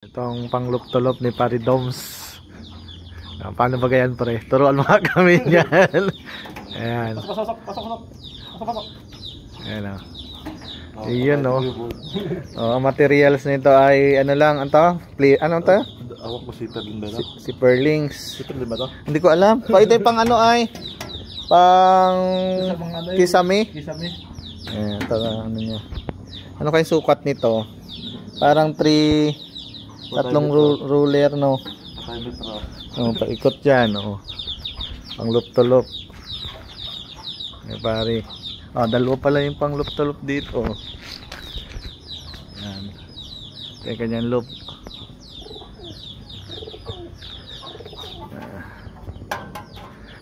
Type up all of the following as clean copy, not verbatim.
Itong pangluptolop ni Paridoms. Paano ba ganyan, pre? Turuan mo kami yan. Ayan. Pasok. Ayan o. Iyon o. Ang materials nito ay ano lang, ano to? Awak mo si Perlin ba? Si Perlings. Si Perlin ba to? Hindi ko alam. Ito yung pang ano ay pang kisame. Ayan, ito na ano niya. Ano kayong sukat nito? Parang tatlong ruler, no? Oh, paikot dyan, oh. Pang luptolop. Eh, pare. Dalawa pala yung pang luptolop dito. Yan. Teka nyan, loop.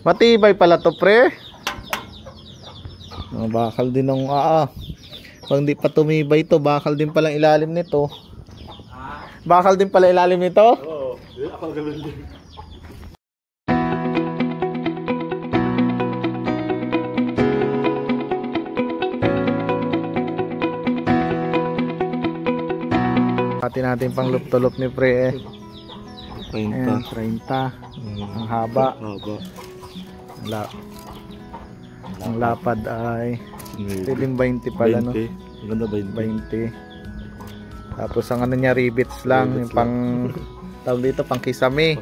Matibay pala to, pre. Bakal din ng pag di pa tumibay to, bakal din pala ilalim nito. Bakal din pala ilalim nito? Oo, ako gawin din. Pati natin pang luptolop ni pre eh. 30. 30. Ang haba. Ang lapad ay pwedeng 20 pala, 20. No? Ganda 20. Tapos ang ano niya, rivets lang, yung pang tawag dito, pang kisame.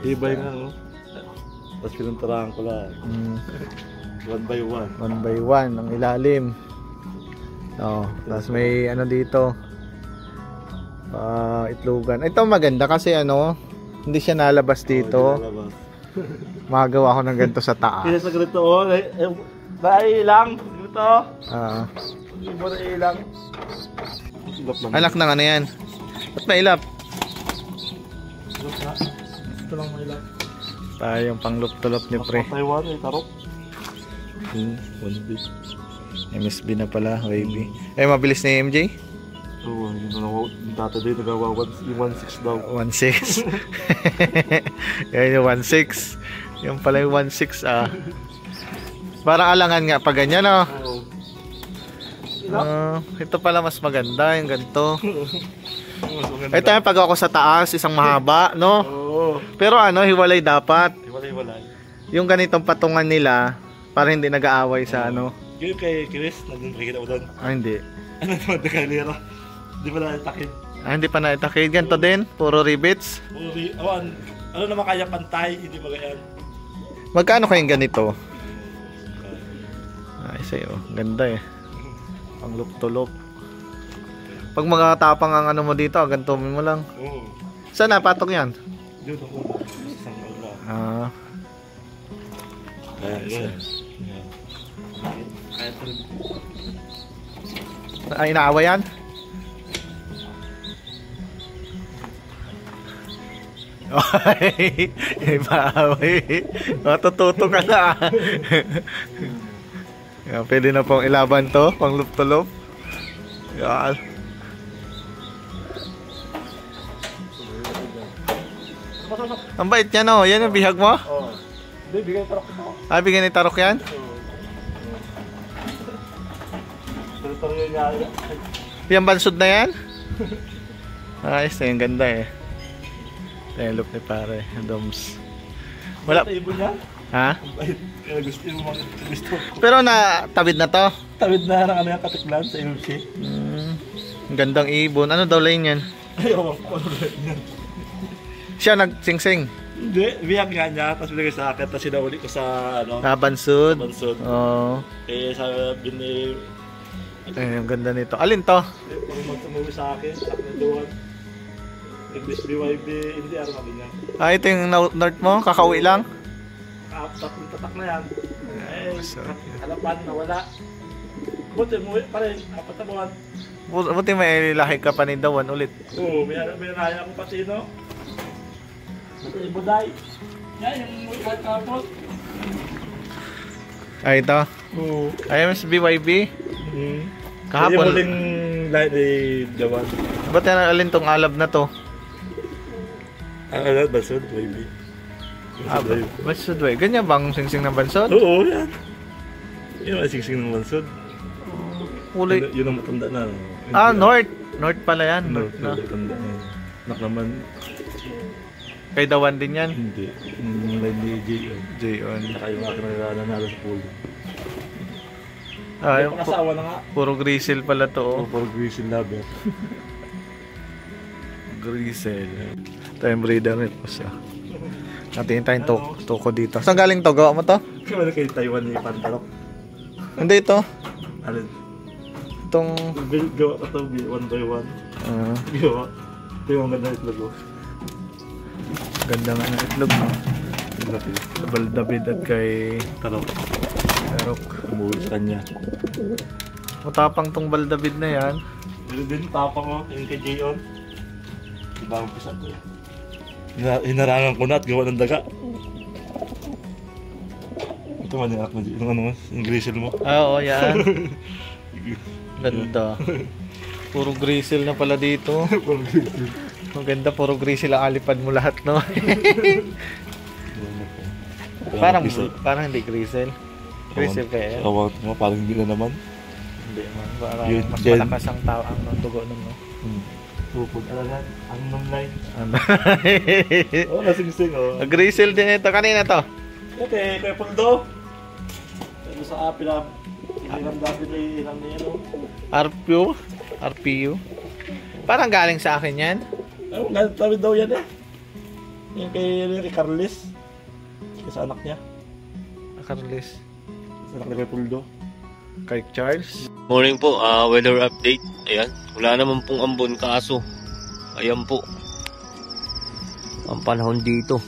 Ibay nga, no? Tapos pinuntaraan ko lang. 1 by 1. 1 by 1 ang ilalim. Tapos may ano dito, itlogan. Ito maganda kasi ano, hindi siya nalabas dito. Magawa ko ng ganito sa taas. Kaya sa ganito, nailang ganito. Ibo na ilang. Alak ng ano yan? Ba't mailap? Ito lang mailap. Tayong pangluptolop ni pre. Taiwan ay tarok. 1B. MSB na pala, wavy. Mabilis na yung MJ? Oo, yung data day nagawa 1.6 daw. 1.6. Yan yung 1.6. Yung pala yung 1.6 Parang alangan nga pag ganyan, no? Ito pala mas maganda yung ganito. Ito yung pag ako sa taas, isang mahaba, no? Pero ano, hiwalay dapat. Hiwalay. Yung ganitong patungan nila, para hindi nag-aaway sa ano. Yung kay Chris, nakikita mo doon? Hindi. Ano naman na kalera? Hindi pa naitakid. Hindi pa naitakid. Ganito din, puro rivets. Ano naman kaya pantay, hindi magayan. Magkano kayong ganito? Sa'yo, ganda eh. Ang luptolop. Pag makatapang ang ano mo dito, gantumin mo lang. Saan napatok yan? Dito ako. Isang oras. Ayan. Ay, inaawa yan? Ay, maaway. Matututo ka na. Yan, pwede na pong ilaban to, pang luptolop. Yan. Ang bait niya, no? Yan ang bihag mo? Oo. Hindi, bigay tarok mo. Bigay ni tarok yan? Yung bansod na yan? Ayos na yung ganda eh. Ito yung look ni pare, Doms. Wala. Ito ibon niya? Ha? Kaya gusto ko. Pero tabid na to? Tabid na ng ano yung katiklan sa MMC. Ang gandang ibon. Ano daw lane yan? Ayaw ko ano yan. Siya nagsingsing? Hindi, bihag nga niya. Tapos binigay sa akin. Tapos sinauli ko sa ano. Bansod? Bansod. Oo. Sabi ni... Ang ganda nito. Alin to? Parang magtumuwi sa akin. Sa akin na doon. English BYB. Hindi araw namin niya. Ito yung north mo? Kakauwi lang? Tatak na yan. Halapan na wala. Buti mo pa rin. 4 na buwan. Buti may lahi ka pa ni Dawan ulit. Oo, may nahaya ko pati no. Ito yung buday. Yan yung white carpet. Ito? Oo. Mas BYB? Kahapon. Yung muling lahi ni Dawan. Ba't yan alin tong alab na to? Ano, Bansod, BYB. Bansod, wey. Ganyan bang singsing ng bansod? Oo, yan. Yan ang singsing ng bansod. Kulay. Yun ang matanda na. North. North pala yan. North na. Nak naman. Kay Dawan din yan. Hindi. Hindi J.O. J.O. Saka yung aking nanalo sa pool. Ah, yung Pang-asawa na nga. puro grizzle pala to. Oh. Puro grizzle lover. Grizzle. Ito yung breeder nito siya. Natingin tayong toko dito. Saan galing to? Gawa mo to? Kaya na kay Taiwan ni Pantalok. Hindi ito. Alin? Itong... Gawa ka ito, one by one. Gawa. Ito yung ganda itlog ko. Ganda nga ng itlog mo. Bal David at kay... Tarok. Umuwi sa kanya. Matapang tong Bal David na yan. Pero din, tapang mo. Yung kay J.O. Ibang pisa ko. Hinarangan ko na at gawa ng daga. Ito man yung akma. Yung ano, yung grizzle mo. Oo, yan. Ganda. Puro grizzle na pala dito. Puro grizzle. Maganda, puro grizzle ang alipad mo lahat, no? Parang hindi grizzle. Grizzle kaya yan. Awang mo, parang hindi na naman. Hindi man. Parang mas malakas ang tao ang dugo nun, no? Tupog alagan. Ang nang-line. Oh, nasing-sing, oh. Grizzle din ito. Kanina to? Ito, kay Puldo. Ito sa apila. Hiram dati na hiram niya, no? RPU? Parang galing sa akin yan. Galit namin daw yan, eh. Yung kay Carlis. Sa anak niya. Carlis. Sa anak ni kay Puldo. Kay Charles. Morning po, weather update. Ayan, wala naman pong ambon kaso. Ayan po. Ang panahon dito.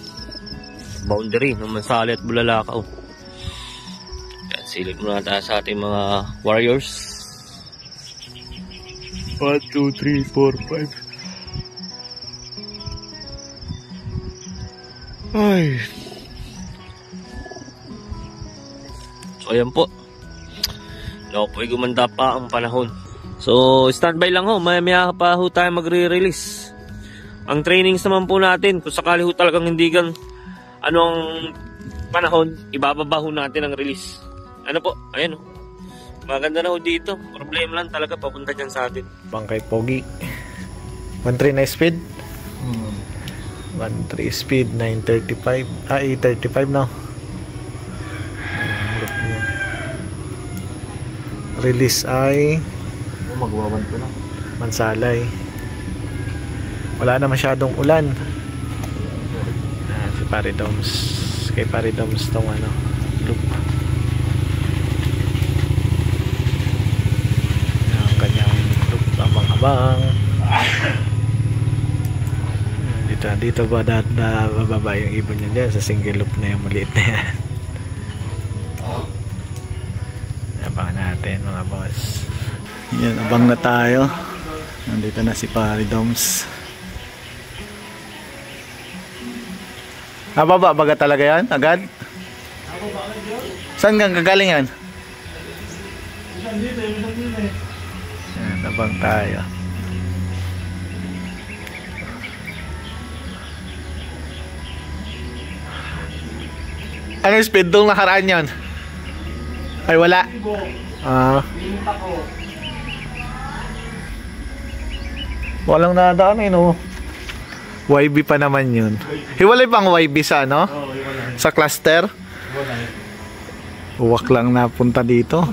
Boundary ng Mansali at Bulalakaw. Ayan, silip muna tayo sa ating mga warriors. 1, 2, 3, 4, 5. Ay. So ayan po. No, po gumanda pa ang panahon. So, standby lang ho. Maya pa ho tayo magre-release. Ang trainings naman po natin, kung sakali ho talagang hindi anong panahon, ibababa ho natin ang release. Ano po? Ayan ho. Maganda na ho dito. Problema lang talaga papunta dyan sa atin. Bangkay Pogi. 1.3 na speed? 1.3 speed, 935. 835 na. Release ay Magwawan ko na. Mansalay. Wala na masyadong ulan. Si Paridoms. Kay Paridoms tong ano, loop. Ang kanyang loop, abang-abang. Dito ba bababa yung ibon niya dyan sa single loop na yung maliit na yan. Abangan natin mga boss. Yan, abang na tayo. Nandito na si Paridoms. Nababa baga talaga yan? Agad? Saan gagaling yan? Yan, abang tayo. Ano yung speed doon nakaraan yan? Ay wala. Walang nadaan eh, no? YB pa naman yun. Hiwalay pang YB sa ano? Sa cluster? Uwak lang napunta dito.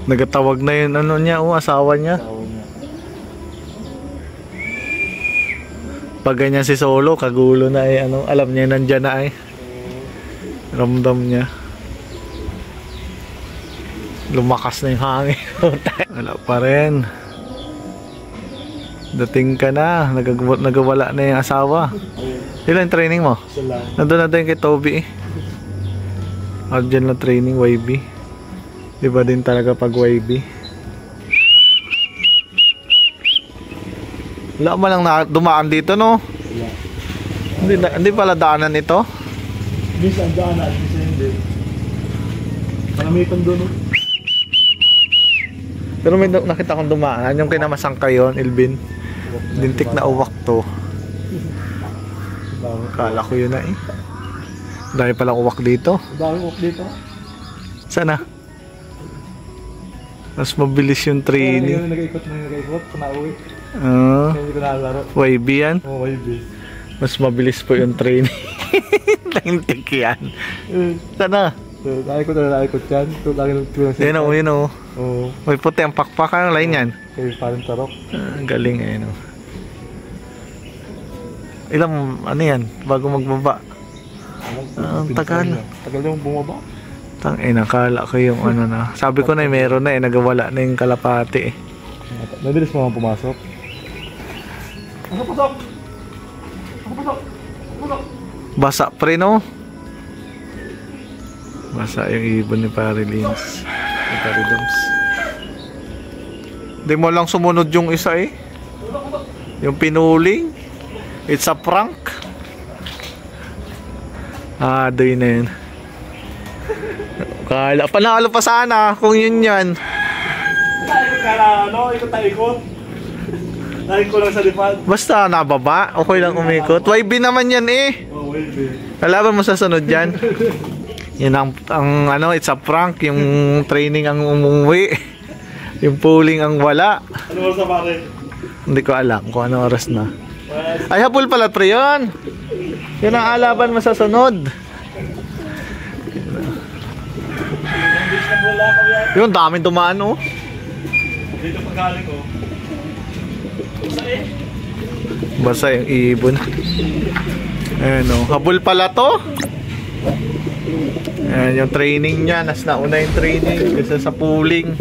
Nagatawag na yun ano niya, asawa niya. Pag ganyan si Solo, kagulo na eh, ano, alam niya nandyan na eh. Ramdam niya. Lumakas na yung hangin. Wala pa rin. Dating ka na, nagawala na yung asawa. Ilan training mo? Nandun na din kay Toby eh. Argent na training, YB. Diba din talaga pag YB? Wala mo lang dumaan dito, no? Hindi pala daanan ito? Minsan daanan, minsan hindi. Panamitan doon, no? Pero may nakita kong dumaan. Yung kinamasang kayon, Ilvin. Lintik na uwak to. Kala ko yun na eh. Dahil palang uwak dito. Dahil uwak dito. Sana? Mas mabilis yung training. Yung nag-ikot kung nauwi. Hindi ko nakalaro. YB yan? Oo, YB. Mas mabilis po yung training. Naintik yan. Sana. Naikot yan. Yan o, yun o. Oo. May puti ang pakpak. Anong line yan? Kaya parang tarok. Galing eh, no? Ilang, ano yan? Bago magbaba? Ang tagal. Tagal yung bumaba. Nakala ko yung ano na. Sabi ko na meron na nagawala na yung kalapati eh. Mabilis mo pumasok. Pasok! Basa pre no? Basa yung ibon ni Parilins. Ni Parilins. Di mo lang sumunod yung isa eh. Yung pinuling. It's a prank. Doy na yun. Panalo pa sana kung yun yan. Ikot. Nahin ko lang sa lipad. Basta nababa, okay lang umikot. YB naman yan eh. Oh, YB. Kalaban mo sa sunod yan. Yun ang ano, it's a prank. Yung training ang umuwi. Yung pooling ang wala. Ano oras na pare? Hindi ko alam kung ano oras na. Ay, hapol pala pre yun. Yun ang alaban mo sa sunod. Yun, daming dumaan oh. Dito pagkaling ko. Basta yung ibon. Ayan o, habol pala to. Ayan yung training niya. Nas nauna yung training kaysa sa pooling.